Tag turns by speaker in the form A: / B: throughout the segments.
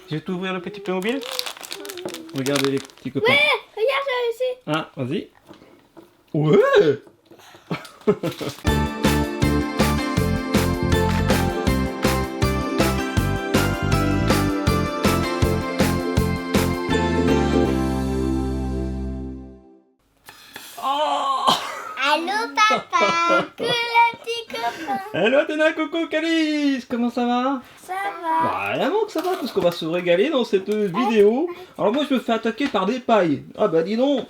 A: Je vais t'ouvrir le petit Playmobil. Regardez les petits copains.
B: Ouais, regarde ça ici.
A: Ah, vas-y. Ouais. Oh.
B: Allô papa, que le petit copain.
A: Hello Athéna, coucou Calice, comment ça va?
B: Ça va.
A: Bah évidemment que ça va, parce qu'on va se régaler dans cette vidéo. Alors moi je me fais attaquer par des pailles. Ah bah dis donc.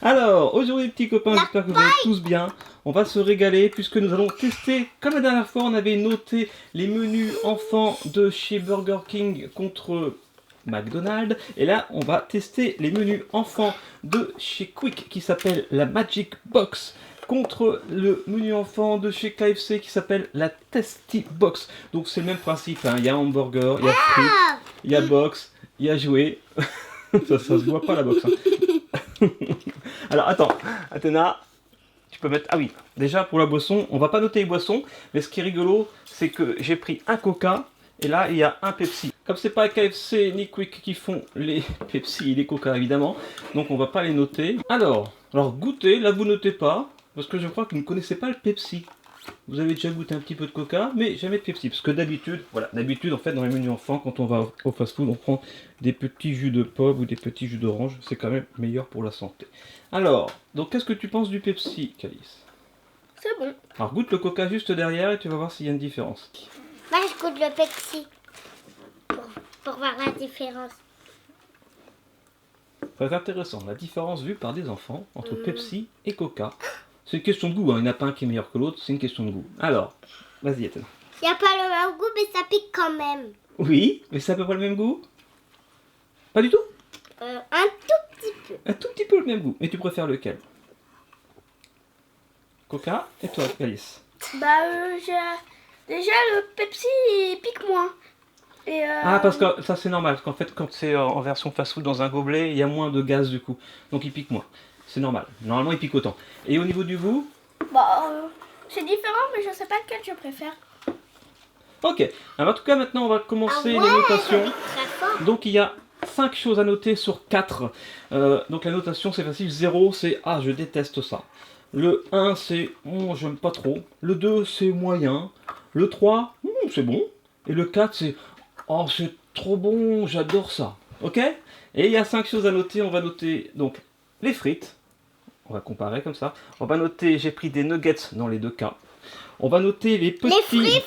A: Alors aujourd'hui petits copains, j'espère que vous allez tous bien. On va se régaler puisque nous allons tester, comme la dernière fois on avait noté les menus enfants de chez Burger King contre McDonald's. Et là on va tester les menus enfants de chez Quick qui s'appelle la Magic Box contre le menu enfant de chez KFC qui s'appelle la Tasty Box. Donc c'est le même principe, hein. Il y a hamburger, il y a frites, il y a box, il y a jouet. ça se voit pas la box. Hein. Alors attends, Athéna, tu peux mettre... Ah oui, déjà pour la boisson, on va pas noter les boissons, mais ce qui est rigolo, c'est que j'ai pris un Coca et là il y a un Pepsi. Comme c'est pas KFC ni Quick qui font les Pepsi et les Coca évidemment, donc on va pas les noter. Alors goûtez, là vous notez pas. Parce que je crois que vous ne connaissez pas le Pepsi. Vous avez déjà goûté un petit peu de Coca, mais jamais de Pepsi. Parce que d'habitude, voilà, d'habitude en fait dans les menus enfants, quand on va au fast-food, on prend des petits jus de pomme ou des petits jus d'orange. C'est quand même meilleur pour la santé. Alors, donc qu'est-ce que tu penses du Pepsi, Calice?
B: C'est bon.
A: Alors goûte le Coca juste derrière et tu vas voir s'il y a une différence.
B: Moi je goûte le Pepsi. Pour voir la différence.
A: C'est intéressant, la différence vue par des enfants entre Pepsi et Coca. C'est une question de goût, hein. Il n'y en a pas un qui est meilleur que l'autre, c'est une question de goût. Alors, vas-y Athéna.
B: Il n'y a pas le même goût, mais ça pique quand même.
A: Oui, mais c'est à peu près le même goût? Pas du tout?
B: Un tout petit peu.
A: Un tout petit peu le même goût. Et tu préfères lequel? Coca et toi, Alice?
C: Bah, déjà le Pepsi il pique moins. Et
A: Ah, parce que ça c'est normal, parce qu'en fait quand c'est en version fast-food dans un gobelet, il y a moins de gaz du coup. Donc il pique moins. C'est normal. Normalement il pique autant. Et au niveau du goût?
C: bah, c'est différent, mais je sais pas lequel je préfère.
A: Ok. Alors en tout cas maintenant on va commencer les notations. Donc il y a 5 choses à noter sur 4. Donc la notation c'est facile. 0 c'est ah je déteste ça. Le 1 c'est j'aime pas trop. Le 2 c'est moyen. Le 3 c'est bon. Et le 4 c'est oh c'est trop bon, j'adore ça. Ok? Et il y a 5 choses à noter. On va noter donc les frites. On va comparer comme ça. On va noter, j'ai pris des nuggets dans les deux cas. On va noter les petits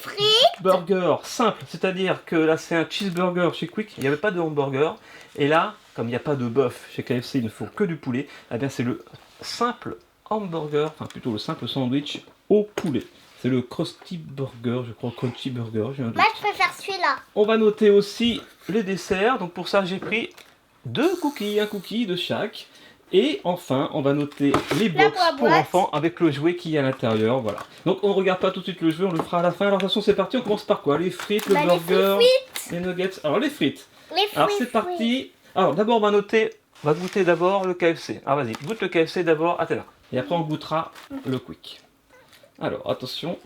A: burgers simples. C'est-à-dire que là c'est un cheeseburger chez Quick. Il n'y avait pas de hamburger. Et là, comme il n'y a pas de bœuf chez KFC, il ne faut que du poulet. Eh bien c'est le simple hamburger, enfin plutôt le simple sandwich au poulet. C'est le Krusty Burger, je crois, Crunchy Burger.
B: Moi je préfère celui-là.
A: On va noter aussi les desserts. Donc pour ça, j'ai pris 2 cookies, un cookie de chaque. Et enfin, on va noter les box pour enfants avec le jouet qui est à l'intérieur. Voilà. Donc on ne regarde pas tout de suite le jouet, on le fera à la fin. Alors de toute façon, c'est parti. On commence par quoi? Les frites, le burger, les nuggets. Alors les frites. Alors c'est parti. Alors d'abord, on va noter, on va goûter d'abord le KFC. Alors vas-y, goûte le KFC d'abord, Athéna. Et après, on goûtera le Quick. Alors attention,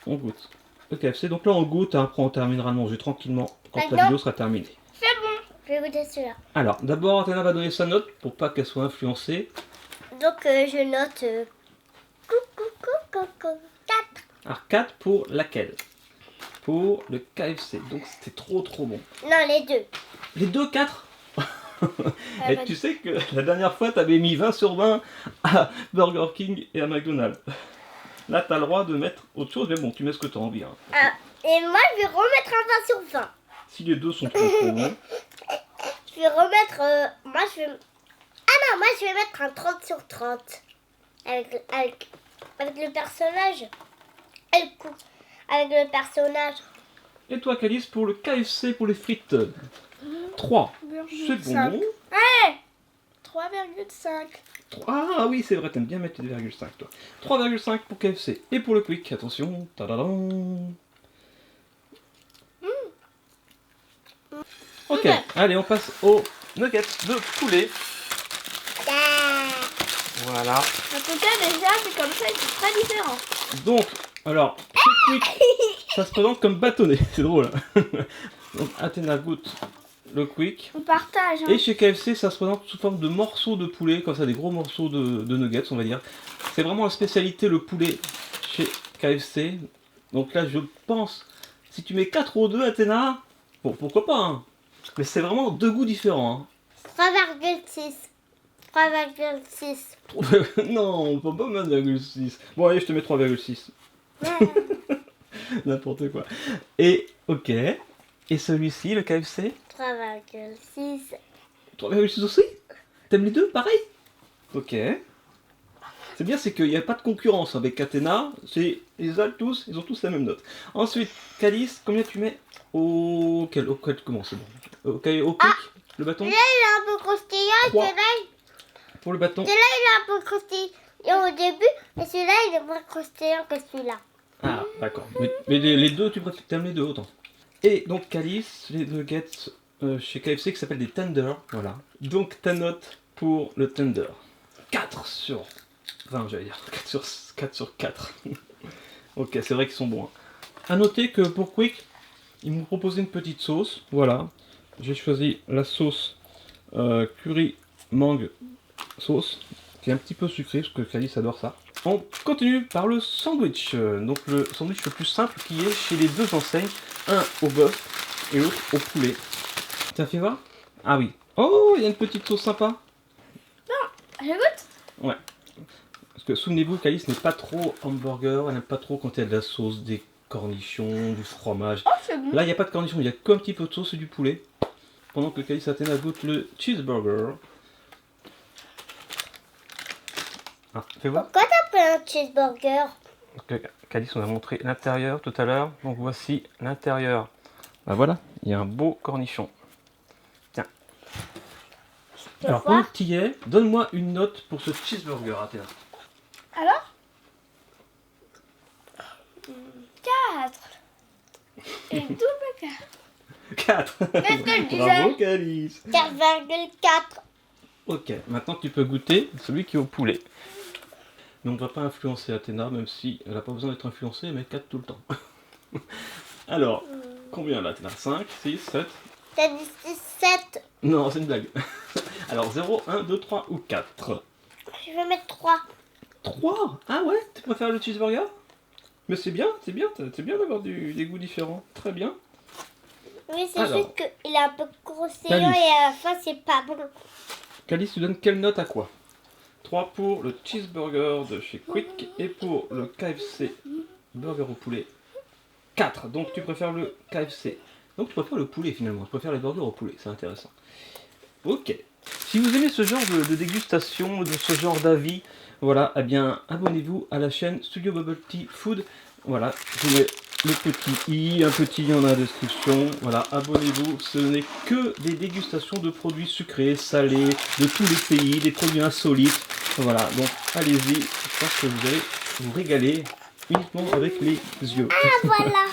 A: on goûte le KFC. Donc là, on goûte. Après, on terminera de manger tranquillement quand la vidéo sera terminée.
B: C'est bon. Je vais goûter celui-là.
A: Alors d'abord, Athéna va donner sa note pour pas qu'elle soit influencée.
B: Donc je note 4.
A: Alors 4 pour laquelle? Pour le KFC. Donc c'était trop bon.
B: Non, les deux.
A: Les deux 4. Et tu sais que la dernière fois, tu avais mis 20 sur 20 à Burger King et à McDonald's. Là, tu as le droit de mettre autre chose, mais bon, tu mets ce que tu as envie. Hein.
B: Et moi, je vais remettre un 20 sur 20.
A: Si les deux sont trop bons.
B: Je vais remettre... moi, je vais... Ah non, moi, je vais mettre un 30 sur 30. Avec le personnage. Et le coup. Avec le personnage.
A: Et toi, Calice, pour le KFC, pour les frites? 3. C'est bon.
C: Ouais, 3,5.
A: Ah oui, c'est vrai, t'aimes bien mettre 2,5 toi. 3,5 pour KFC. Et pour le Quick, attention. Tadadam. Ok, allez, on passe aux nuggets de poulet. Voilà.
C: En tout cas, déjà, c'est comme ça, c'est très différent.
A: Donc, alors, chez Quick, ça se présente comme bâtonnet. C'est drôle. Hein. Donc, Athéna goûte le quick.
C: On partage. Hein.
A: Et chez KFC, ça se présente sous forme de morceaux de poulet, comme ça, des gros morceaux de nuggets, on va dire. C'est vraiment la spécialité, le poulet, chez KFC. Donc là, je pense, si tu mets 4 ou 2, Athéna, bon, pourquoi pas, hein. Mais c'est vraiment deux goûts différents. Hein.
B: 3,6. 3,6.
A: Non, on peut pas mettre 1,6. Bon, allez, je te mets 3,6. N'importe quoi. Et, ok. Et celui-ci, le KFC
B: 3,6.
A: 3,6 aussi? T'aimes les deux, pareil? Ok. C'est bien, c'est qu'il n'y a pas de concurrence avec Athéna. Ils ont tous la même note. Ensuite, Calice, combien tu mets au... Comment c'est bon? Au quick, le bâton?
B: Là, il est un peu croustillant.
A: 3.
B: Celui-là,
A: Pour le bâton?
B: il est un peu croustillant au début. Et celui-là, il est moins croustillant que celui-là.
A: Ah, d'accord. Mais les deux, tu aimes les deux autant. Et donc, Calice, les nuggets chez KFC qui s'appellent des tenders. Voilà. Donc, ta note pour le tender. 4 sur 20, j'allais dire. 4 sur 4. Ok, c'est vrai qu'ils sont bons. Hein. A noter que pour Quick, ils m'ont proposé une petite sauce. Voilà. J'ai choisi la sauce curry mangue sauce, qui est un petit peu sucrée, parce que Calice adore ça. On continue par le sandwich. Donc le sandwich le plus simple qui est chez les deux enseignes. Un au bœuf et l'autre au poulet. T'as fait voir? Ah oui. Oh, il y a une petite sauce sympa.
C: Je goûte.
A: Ouais. Parce que souvenez-vous, Calice n'est pas trop hamburger, elle n'aime pas trop quand il y a de la sauce, des cornichons, du fromage.
C: Oh, c'est bon.
A: Là, il n'y a pas de cornichons, il y a qu'un petit peu de sauce et du poulet. Pendant que Calice Athéna goûte le cheeseburger. Ah, fais voir.
B: Pourquoi t'as pris un cheeseburger?
A: Donc, Calice, on a montré l'intérieur tout à l'heure. Donc voici l'intérieur. Bah voilà, il y a un beau cornichon. Tiens.
B: peux
A: Alors
B: voir
A: pendant que tu y es, donne-moi une note pour ce cheeseburger, Athéna.
C: Alors 4. Et double 4.
A: 4.
C: Qu'est-ce que je disais?
A: Bravo Calice.
B: 4,4.
A: Ok, maintenant tu peux goûter celui qui est au poulet. Mais on ne va pas influencer Athéna, même si elle n'a pas besoin d'être influencée, mais 4 tout le temps. Alors, combien là Athéna? 5, 6, 7?
B: T'as dit 7.
A: Non, c'est une blague. Alors 0, 1, 2, 3 ou 4?
B: Je vais mettre 3.
A: 3? Ah ouais? Tu préfères le cheeseburger? Mais c'est bien d'avoir des goûts différents. Très bien.
B: Oui, c'est
A: Alors.
B: juste qu'il est un peu croustillant
A: Calice.
B: et à la fin, c'est pas bon.
A: Calice, tu donnes quelle note à quoi? 3 pour le cheeseburger de chez Quick et pour le KFC burger au poulet 4. Donc tu préfères le KFC. Donc tu préfères le poulet finalement. Tu préfères les burgers au poulet. C'est intéressant. Ok. Si vous aimez ce genre de dégustation, de ce genre d'avis, voilà, eh bien abonnez-vous à la chaîne Studio Bubble Tea Food. Voilà, je vous mets le petit i, un petit i en la description. Voilà, abonnez-vous. Ce n'est que des dégustations de produits sucrés, salés, de tous les pays, des produits insolites. Voilà, donc allez-y. Je pense que vous allez vous régaler uniquement avec les yeux.
B: Ah, voilà.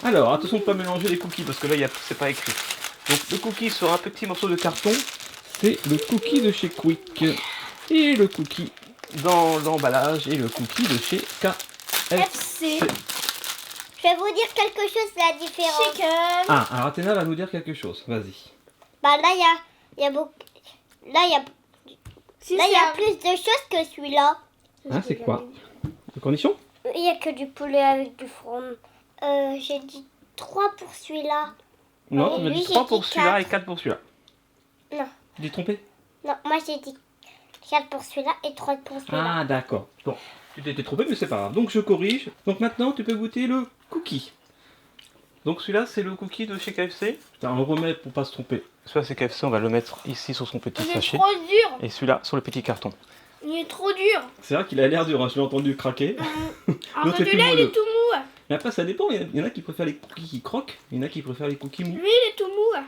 A: Alors, attention de ne pas mélanger les cookies parce que là, c'est pas écrit. Donc, le cookie sur un petit morceau de carton, c'est le cookie de chez Quick. Et le cookie dans l'emballage et le cookie de chez KFC.
B: Je vais vous dire quelque chose, la différence.
C: Chicken.
A: Ah, alors Athéna va nous dire quelque chose. Vas-y.
B: Bah là, il y a beaucoup. Là, il y a plus de choses que celui-là.
A: Hein, c'est quoi? Le cornichon?
B: Il n'y a que du poulet avec du fromage. J'ai dit 3 pour celui-là.
A: Non,
B: Et
A: tu m'as
B: lui,
A: dit
B: j'ai
A: 3
B: dit
A: pour celui-là
B: 4.
A: et 4 pour celui-là.
B: Non,
A: Tu t'es trompé?
B: non, moi j'ai dit 4 pour celui-là et 3 pour celui-là.
A: Ah, d'accord. Bon, tu t'étais trompé, mais c'est pas grave. Donc je corrige. Donc maintenant, tu peux goûter le cookie. Donc celui-là, c'est le cookie de chez KFC. Putain, on le remet pour pas se tromper. Celui-là, c'est KFC, on va le mettre ici sur son petit
C: Il est
A: sachet.
C: trop dur.
A: Et celui-là, sur le petit carton.
C: Il est trop dur.
A: C'est vrai qu'il a l'air dur, hein, je l'ai entendu craquer.
C: Alors
A: L'autre est plus
C: celui-là, il
A: moelleux.
C: est tout mou.
A: Mais après, ça dépend. Il y en a qui préfèrent les cookies qui croquent. Il y en a qui préfèrent les cookies mous.
C: Lui, il est tout mou.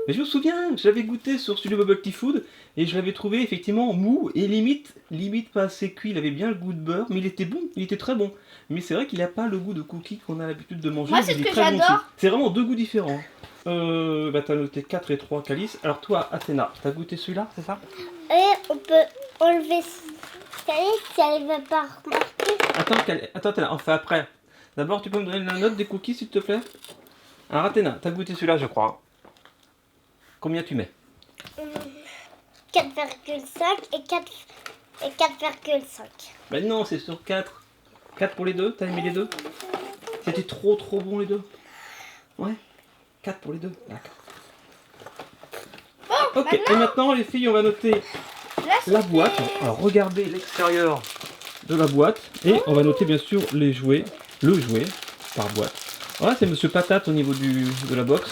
A: Mais je me souviens, je l'avais goûté sur Studio Bubble Tea Food et je l'avais trouvé effectivement mou et limite pas assez cuit. Il avait bien le goût de beurre, mais il était bon, il était très bon. Mais c'est vrai qu'il n'a pas le goût de cookie qu'on a l'habitude de manger.
C: Moi,
A: mais
C: c'est
A: il
C: ce
A: est
C: que
A: très bon
C: j'adore.
A: aussi. C'est vraiment deux goûts différents. Bah t'as noté 4 et 3 Calice. Alors toi, Athéna, t'as goûté celui-là, c'est ça?
B: Et on peut enlever Calice si elle ne veut pas remarquer.
A: Attends, Athéna, on fait après. D'abord, tu peux me donner la note des cookies, s'il te plaît? Alors Athéna, t'as goûté celui-là, je crois. Combien tu mets?
B: 4,5 et 4,5.
A: Ben non, c'est sur 4. 4 pour les deux, t'as aimé les deux? C'était trop bon les deux? Ouais, 4 pour les deux, d'accord.
B: Bon,
A: Ok, et maintenant les filles, on va noter
B: là,
A: la boîte. Alors regardez l'extérieur de la boîte et on va noter bien sûr les jouets, le jouet par boîte. Voilà, c'est Monsieur Patate au niveau de la box.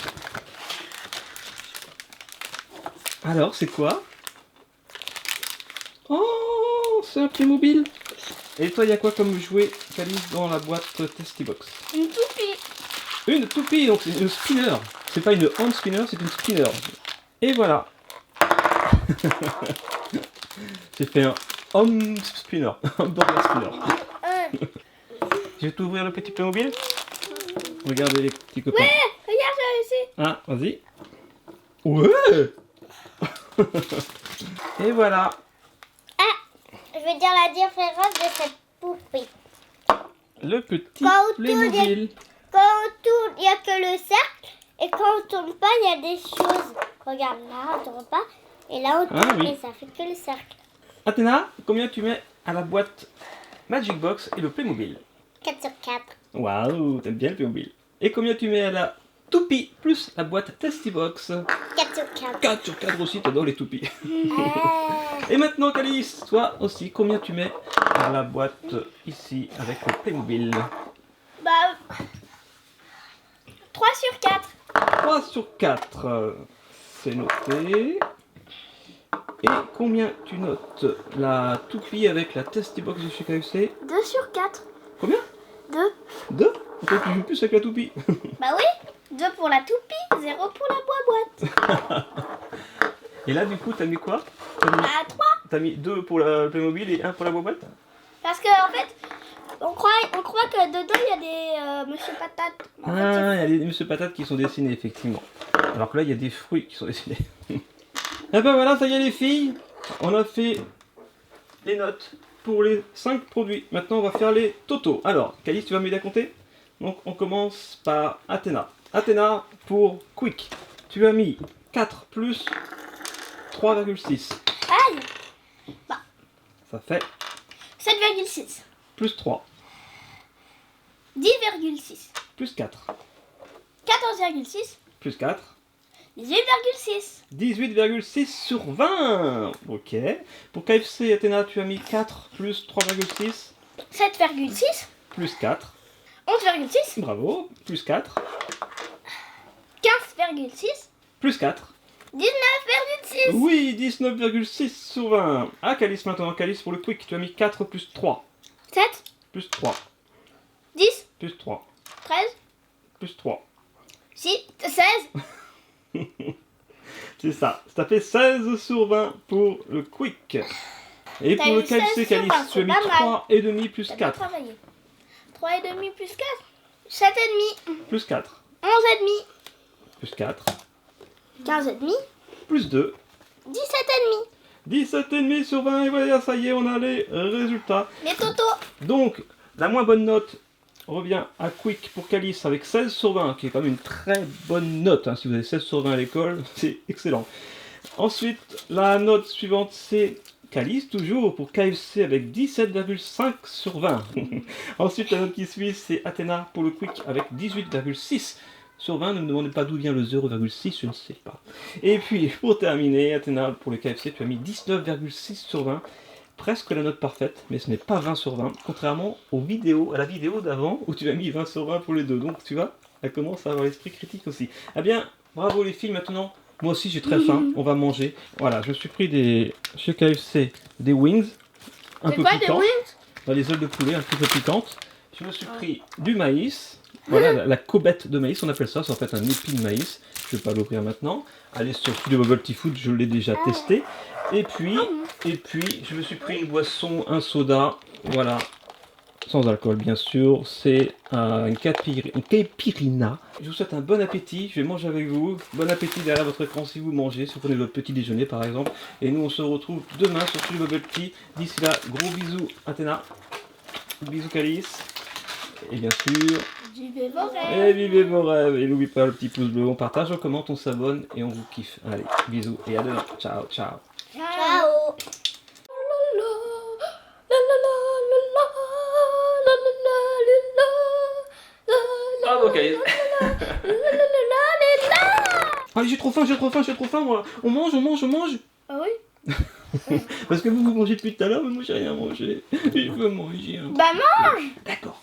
A: Alors, c'est quoi? Oh, c'est un Playmobil. Et toi, il y a quoi comme jouet, Calice, dans la boîte Testy Box?
C: Une toupie.
A: Une toupie, donc c'est une spinner. C'est pas une hand spinner, c'est une spinner. Et voilà. J'ai fait un home spinner, un burger spinner. Je vais t'ouvrir le petit Playmobil. Regardez les petits copains.
C: Ouais, regarde, j'ai réussi.
A: Ah, vas-y. Ouais. Et voilà.
B: je vais dire la différence de cette poupée.
A: Le petit
B: Quand on
A: Playmobil.
B: Quand on tourne, il n'y a que le cercle. Et quand on tourne pas, il y a des choses. Regarde, là, on tourne pas. Et là, on tourne
A: oui.
B: et ça fait que le cercle.
A: Athéna, combien tu mets à la boîte Magic Box et le Playmobil?
B: 4 sur 4.
A: Waouh, t'aimes bien le Playmobil. Et combien tu mets à la toupie plus la boîte Testy Box?
B: 4 sur 4.
A: 4 sur 4 aussi, t'adores les toupies. Et maintenant, Calice, toi aussi, combien tu mets à la boîte ici avec le Playmobil?
C: Bah, 3 sur 4.
A: 3 sur 4, c'est noté. Et combien tu notes la toupie avec la Testy Box de chez KFC?
C: 2 sur 4.
A: Combien?
C: 2.
A: 2? Pourquoi tu joues plus avec la toupie?
C: Bah oui, 2 pour la toupie, 0 pour la boîte.
A: Et là, du coup, t'as mis quoi?
C: Bah 3.
A: T'as mis 2 pour le Playmobil et 1 pour la boîte?
C: Parce que en fait, on croit que dedans il y a des Monsieur Patate. En fait,
A: Ah, il y a des Monsieur Patate qui sont dessinés, effectivement. Alors que là, il y a des fruits qui sont dessinés. Et ben voilà, ça y est les filles. On a fait les notes pour les 5 produits. Maintenant, on va faire les totaux. Alors, Calice, tu vas m'aider à compter? Donc, on commence par Athéna. Athéna, pour Quick, tu as mis 4 plus 3,6.
C: Aïe,
A: Ça fait
C: 7,6.
A: plus 3,
C: 10,6.
A: plus 4,
C: 14,6.
A: plus 4.
C: 18,6.
A: 18,6 sur 20. Ok. Pour KFC, Athéna, tu as mis 4 plus 3,6
C: 7,6.
A: plus 4.
C: 11,6.
A: Bravo. Plus 4
C: 15,6.
A: plus 4.
C: 19,6.
A: Oui, 19,6 sur 20. Ah, Calice maintenant. Calice pour le quick, tu as mis 4 plus 3
C: 7.
A: plus 3
C: 10.
A: plus 3
C: 13.
A: plus 3.
C: 6. 16.
A: C'est ça. Ça fait 16 sur 20 pour le quick. Et
C: T'as
A: pour le
C: eu 16
A: KFC,
C: sur
A: Calice,
C: 20,
A: tu as mis
C: c'est pas mal.
A: 3,5 plus
C: T'as bien
A: 4
C: travaillé. 3,5 plus 4. 7,5.
A: plus 4
C: 11,5.
A: plus 4
C: 15,5.
A: plus 2.
C: 17,5.
A: 17,5 sur 20, et voilà, ça y est, on a les résultats.
C: Les totos.
A: Donc, la moins bonne note revient à Quick pour Calice avec 16 sur 20, qui est quand même une très bonne note. Hein. Si vous avez 16 sur 20 à l'école, c'est excellent. Ensuite, la note suivante, c'est Calice, toujours pour KFC avec 17,5 sur 20. Ensuite, la note qui suit, c'est Athéna pour le Quick avec 18,6 sur 20. Ne me demandez pas d'où vient le 0,6, je ne sais pas. Et puis, pour terminer, Athéna pour le KFC, tu as mis 19,6 sur 20. Presque la note parfaite, mais ce n'est pas 20 sur 20, contrairement à la vidéo d'avant où tu as mis 20 sur 20 pour les deux. Donc tu vois, elle commence à avoir l'esprit critique aussi. Eh bien, bravo les filles, maintenant, moi aussi j'ai très faim, on va manger. Voilà, je me suis pris chez KFC des wings, un peu
C: C'est quoi des
A: piquants.
C: wings?
A: Les ailes de poulet un petit peu piquantes. Je me suis pris du maïs, voilà, la cobette de maïs, on appelle ça, c'est en fait un épi de maïs. Je ne vais pas l'ouvrir maintenant. Allez sur Studio Bubble Tea Food, je l'ai déjà testé. Et puis, je me suis pris une boisson, un soda, voilà, sans alcool bien sûr. C'est une caipirinha. Je vous souhaite un bon appétit, je vais manger avec vous. Bon appétit derrière votre écran si vous mangez, si vous prenez votre petit déjeuner par exemple. Et nous on se retrouve demain sur Studio Bubble Tea. D'ici là, gros bisous Athéna, bisous Calice. Et bien sûr,
C: Vivez vos
A: Et
C: rêves.
A: vivez vos rêves. Et n'oubliez pas le petit pouce bleu. On partage, on commente, on s'abonne et on vous kiffe. Allez, bisous et à demain. Ciao, ciao.
B: Ciao.
A: Bravo, Caïs. Allez, j'ai trop faim, moi. On mange.
C: Ah oui?
A: Parce que vous mangez depuis tout à l'heure, mais moi j'ai rien mangé. Je veux manger.
C: Bah mange!
A: D'accord.